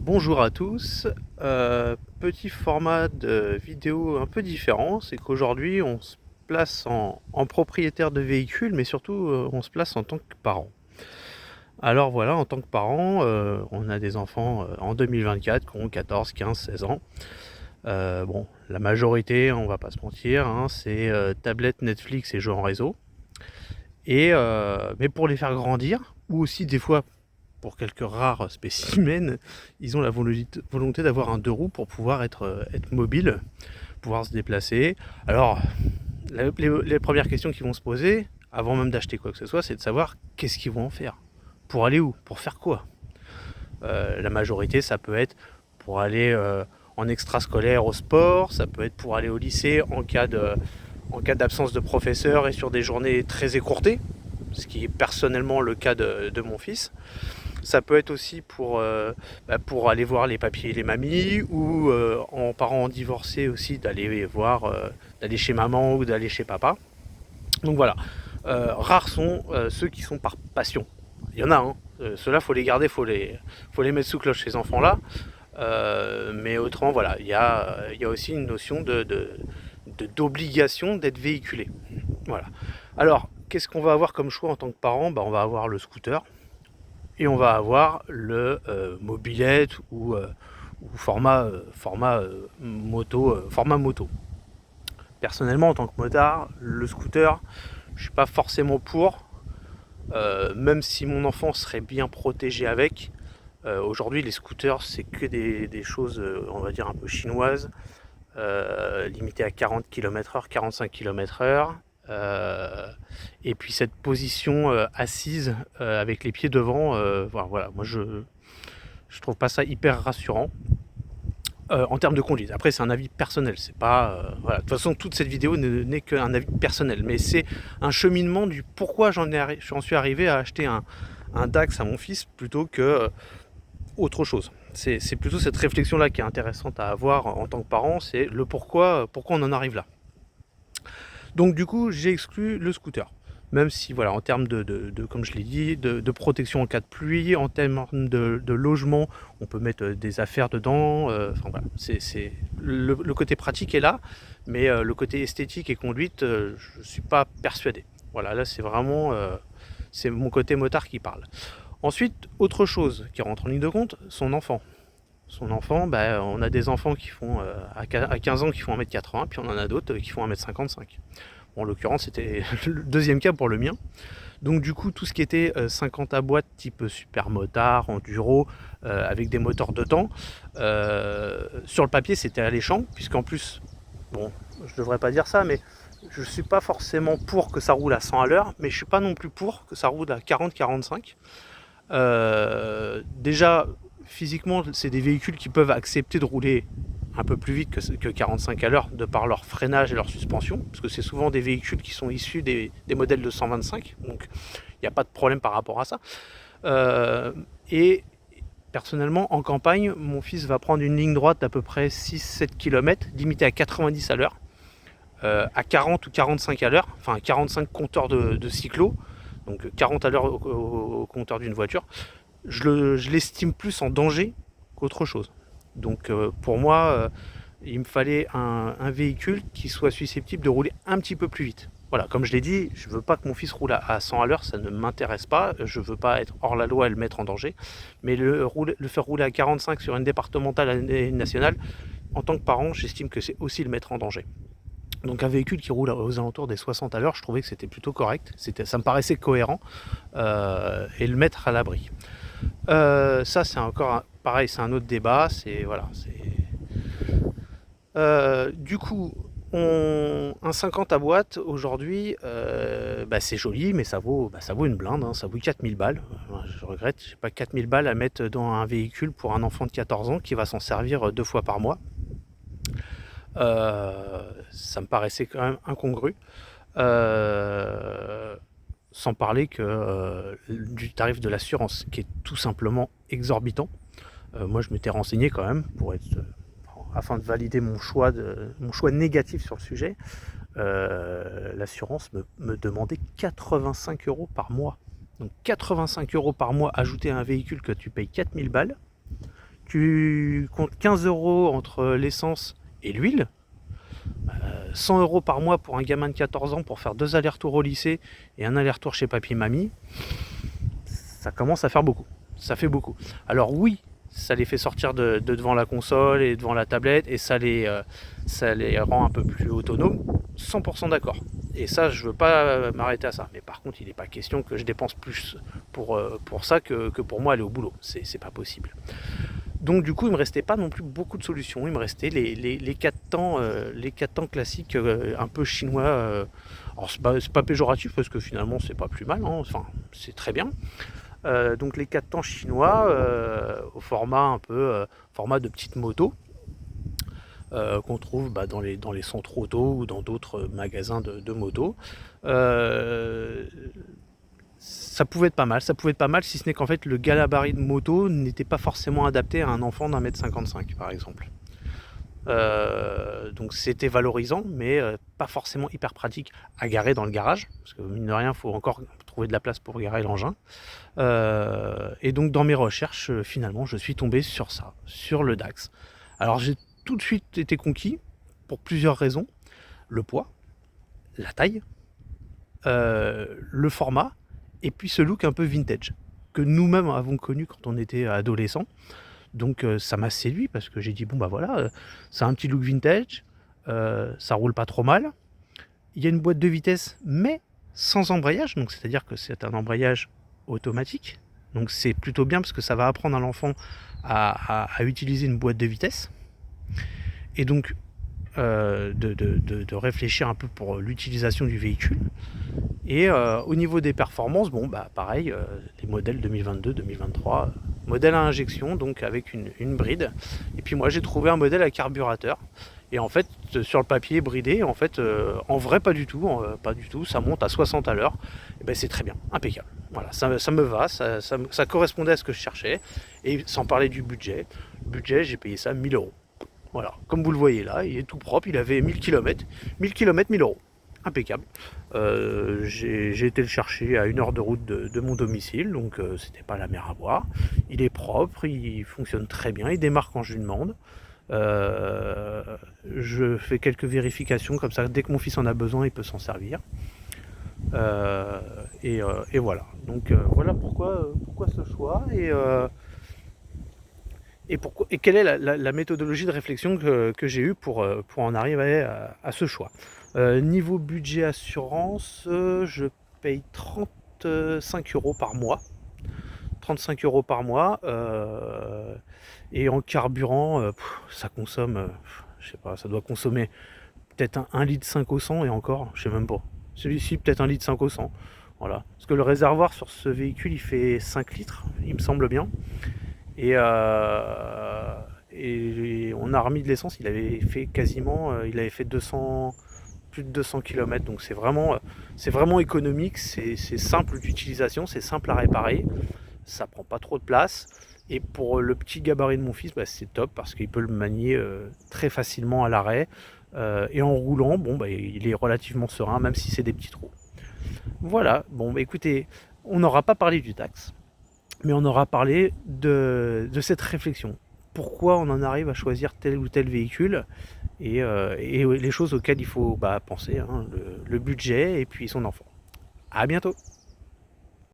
Bonjour à tous, petit format de vidéo un peu différent, c'est qu'aujourd'hui on se place en propriétaire de véhicule, mais surtout on se place en tant que parent. Alors voilà, en tant que parent, on a des enfants en 2024 qui ont 14, 15, 16 ans. Bon, la majorité, on va pas se mentir, hein, c'est tablette, Netflix et jeux en réseau. Mais pour les faire grandir, ou aussi des fois pour quelques rares spécimens, ils ont la volonté d'avoir un deux roues pour pouvoir être mobile, pouvoir se déplacer. Alors, les premières questions qui vont se poser, avant même d'acheter quoi que ce soit, c'est de savoir qu'est-ce qu'ils vont en faire. Pour aller où? Pour faire quoi? La majorité, ça peut être pour aller en extrascolaire au sport, ça peut être pour aller au lycée en cas d'absence de professeur et sur des journées très écourtées, ce qui est personnellement le cas de mon fils. Ça peut être aussi pour aller voir les papiers et les mamies, ou en parents divorcés aussi d'aller chez maman ou d'aller chez papa. Donc voilà, rares sont ceux qui sont par passion. Il y en a, hein. Ceux-là, faut les garder, faut les mettre sous cloche, ces enfants-là. Mais autrement, voilà, il y a aussi une notion d'obligation d'être véhiculé. Voilà. Alors, qu'est-ce qu'on va avoir comme choix en tant que parent? On va avoir le scooter et on va avoir le mobilette ou format moto. Personnellement, en tant que motard, le scooter, je suis pas forcément pour, même si mon enfant serait bien protégé avec. Aujourd'hui, les scooters, c'est que des choses, on va dire, un peu chinoises, limitées à 40 km/h, 45 km/h. Et puis cette position assise avec les pieds devant, voilà, moi je trouve pas ça hyper rassurant en termes de conduite. Après, c'est un avis personnel, c'est pas voilà. De toute façon, toute cette vidéo n'est qu'un avis personnel, mais c'est un cheminement du pourquoi j'en suis arrivé à acheter un Dax à mon fils plutôt que autre chose. C'est plutôt cette réflexion-là qui est intéressante à avoir en tant que parent, c'est le pourquoi on en arrive là. Donc du coup, j'ai exclu le scooter. Même si, voilà, en termes comme je l'ai dit, de protection en cas de pluie, en termes de logement, on peut mettre des affaires dedans. Enfin voilà, le côté pratique est là, mais le côté esthétique et conduite, je ne suis pas persuadé. Voilà, là c'est mon côté motard qui parle. Ensuite, autre chose qui rentre en ligne de compte, son enfant. Son enfant, on a des enfants qui font à 15 ans qui font 1m80, puis on en a d'autres qui font 1m55. Bon, en l'occurrence, c'était le deuxième cas pour le mien. Donc du coup, tout ce qui était 50 à boîte type super motard, enduro, avec des moteurs de temps, sur le papier c'était alléchant, puisqu'en plus, bon, je devrais pas dire ça, mais je suis pas forcément pour que ça roule à 100 à l'heure, mais je suis pas non plus pour que ça roule à 40-45. Déjà, physiquement, c'est des véhicules qui peuvent accepter de rouler un peu plus vite que 45 à l'heure de par leur freinage et leur suspension, parce que c'est souvent des véhicules qui sont issus des modèles de 125, donc il n'y a pas de problème par rapport à ça. Et personnellement, en campagne, mon fils va prendre une ligne droite d'à peu près 6-7 km, limitée à 90 à l'heure, à 40 ou 45 à l'heure, enfin 45 compteurs de cyclo, donc 40 à l'heure au compteur d'une voiture. Je l'estime plus en danger qu'autre chose. Donc pour moi, il me fallait un véhicule qui soit susceptible de rouler un petit peu plus vite. Voilà, comme je l'ai dit, je ne veux pas que mon fils roule à 100 à l'heure, ça ne m'intéresse pas. Je ne veux pas être hors la loi et le mettre en danger. Mais le faire rouler à 45 sur une départementale et une nationale, en tant que parent, j'estime que c'est aussi le mettre en danger. Donc un véhicule qui roule aux alentours des 60 à l'heure, je trouvais que c'était plutôt correct. Ça me paraissait cohérent et le mettre à l'abri. Ça c'est encore pareil, c'est un autre débat. C'est voilà, du coup, un 50 à boîte aujourd'hui, c'est joli, mais ça vaut une blinde, hein, ça vaut 4000 balles. Je regrette, j'ai pas 4000 balles à mettre dans un véhicule pour un enfant de 14 ans qui va s'en servir 2 fois par mois. Ça me paraissait quand même incongru. Sans parler du tarif de l'assurance qui est tout simplement exorbitant. Moi je m'étais renseigné quand même afin de valider mon choix négatif sur le sujet. L'assurance me demandait 85 euros par mois. Donc 85 euros par mois ajouté à un véhicule que tu payes 4000 balles. tu comptes 15 € entre l'essence et l'huile, 100 € par mois pour un gamin de 14 ans pour faire 2 allers-retours au lycée et un aller-retour chez papy et mamie, ça commence à faire beaucoup. Ça fait beaucoup. Alors oui, ça les fait sortir de devant la console et devant la tablette et ça les rend un peu plus autonomes. 100% d'accord. Et ça, je veux pas m'arrêter à ça. Mais par contre, il n'est pas question que je dépense plus pour ça que pour moi aller au boulot. C'est pas possible. Donc du coup, il me restait pas non plus beaucoup de solutions. Il me restait les 4 temps, les 4 temps classiques un peu chinois. Alors c'est pas péjoratif parce que finalement c'est pas plus mal. Hein. Enfin, c'est très bien. Donc les 4 temps chinois au format un peu format de petite moto qu'on trouve dans les centres auto ou dans d'autres magasins de moto. Ça pouvait être pas mal, si ce n'est qu'en fait le gabarit de moto n'était pas forcément adapté à un enfant d'1,55 m par exemple. Donc c'était valorisant, mais pas forcément hyper pratique à garer dans le garage, parce que mine de rien, il faut encore trouver de la place pour garer l'engin. Et donc dans mes recherches, finalement, je suis tombé sur ça, sur le Dax. Alors j'ai tout de suite été conquis, pour plusieurs raisons. Le poids, la taille, le format, et puis ce look un peu vintage, que nous-mêmes avons connu quand on était adolescents. Donc ça m'a séduit parce que j'ai dit bon bah voilà, c'est un petit look vintage, ça roule pas trop mal. Il y a une boîte de vitesse mais sans embrayage, donc c'est-à-dire que c'est un embrayage automatique. Donc c'est plutôt bien parce que ça va apprendre à l'enfant à utiliser une boîte de vitesse. Et donc de réfléchir un peu pour l'utilisation du véhicule. Et au niveau des performances, bon bah pareil, les modèles 2022-2023, modèle à injection, donc avec une bride. Et puis moi j'ai trouvé un modèle à carburateur. Et en fait, sur le papier bridé, en fait, en vrai pas du tout, ça monte à 60 à l'heure. Et ben c'est très bien, impeccable. Voilà, ça me va, ça correspondait à ce que je cherchais. Et sans parler du budget, j'ai payé ça 1000 €. Voilà, comme vous le voyez là, il est tout propre, il avait 1000 km, 1000 km, 1000 €. Impeccable. J'ai été le chercher à 1 heure de route de mon domicile, donc c'était pas la mer à boire. Il est propre, il fonctionne très bien, il démarre quand je lui demande. Je fais quelques vérifications, comme ça, dès que mon fils en a besoin, il peut s'en servir. Et voilà. Donc voilà pourquoi ce choix et quelle est la méthodologie de réflexion que j'ai eue pour en arriver à ce choix. Niveau budget assurance, je paye 35 € par mois. 35 € par mois. Et en carburant, ça consomme, je sais pas, ça doit consommer peut-être 1,5 litre au 100 et encore, je sais même pas. Celui-ci, peut-être 1,5 litre au 100. Voilà. Parce que le réservoir sur ce véhicule, il fait 5 litres, il me semble bien. Et on a remis de l'essence, il avait fait il avait fait plus de 200 km, donc c'est vraiment économique, c'est simple d'utilisation, c'est simple à réparer, ça prend pas trop de place. Et pour le petit gabarit de mon fils, bah, c'est top parce qu'il peut le manier très facilement à l'arrêt. Et en roulant, bon, bah, il est relativement serein, même si c'est des petits trous. Voilà, bon, bah, écoutez, on n'aura pas parlé du taxe, mais on aura parlé de cette réflexion. Pourquoi on en arrive à choisir tel ou tel véhicule et les choses auxquelles il faut penser, hein, le budget et puis son enfant. À bientôt.